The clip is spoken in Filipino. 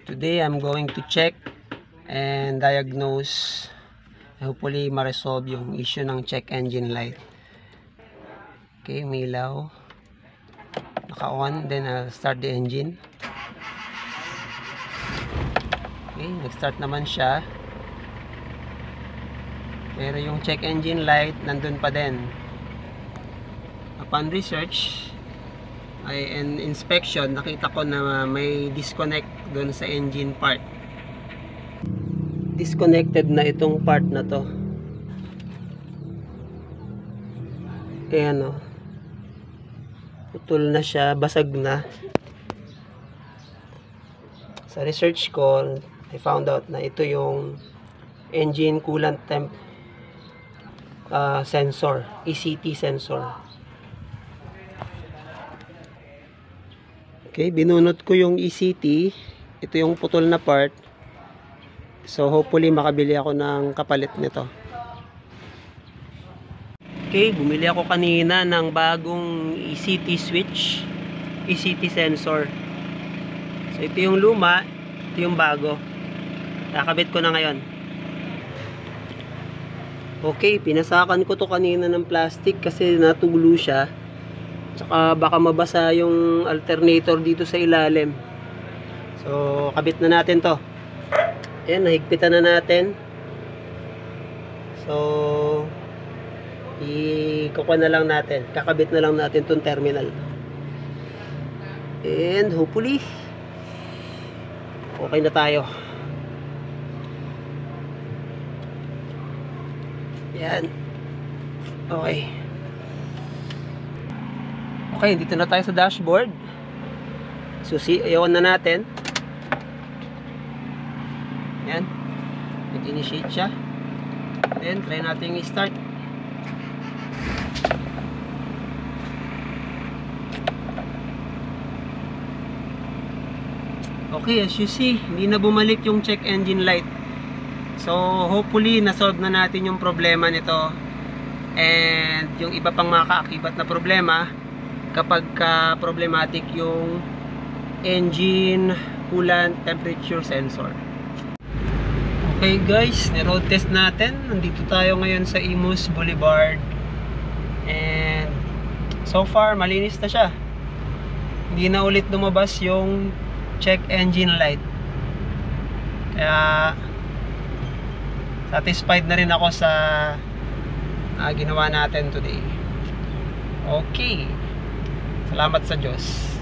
Today I'm going to check and diagnose, hopefully ma-resolve yung issue ng check engine light. Okay, umilaw, naka-on, then I'll start the engine. Okay, nag-start naman siya, pero yung check engine light nandun pa din. Upon research and inspection, nakita ko na may disconnect doon sa engine part. Disconnected na itong part na to. Ayan o, putol na siya, basag na. Sa research ko, I found out na ito yung engine coolant temp sensor, ECT sensor. Okay, binunot ko yung ECT. Ito yung putol na part. So hopefully makabili ako ng kapalit nito. Okay, bumili ako kanina ng bagong ECT switch, ECT sensor. So ito yung luma, ito yung bago. Kakabit ko na ngayon. Okay, pinasakan ko to kanina ng plastic kasi natulo siya. Tsaka baka mabasa yung alternator dito sa ilalim. So kabit na natin to. Ayan, nahigpitan na natin. So ikukuha na lang natin, kakabit na lang natin tong terminal. And hopefully okay na tayo. Yan. Okay. Okay, dito na tayo sa dashboard. So, i-on na natin. Yan. Nag-initiate siya. Then, try natin i-start. Okay, as you see, hindi na bumalik yung check engine light. So, hopefully, na-solve na natin yung problema nito. And, yung iba pang mga kaakibat na problema, kapag problematic yung engine coolant temperature sensor. Okay guys, ni-road test natin. Nandito tayo ngayon sa Imus Boulevard. And so far, malinis na siya. Hindi na ulit lumabas yung check engine light. Kaya satisfied na rin ako sa ginawa natin today. Okay. Salamat sa Diyos.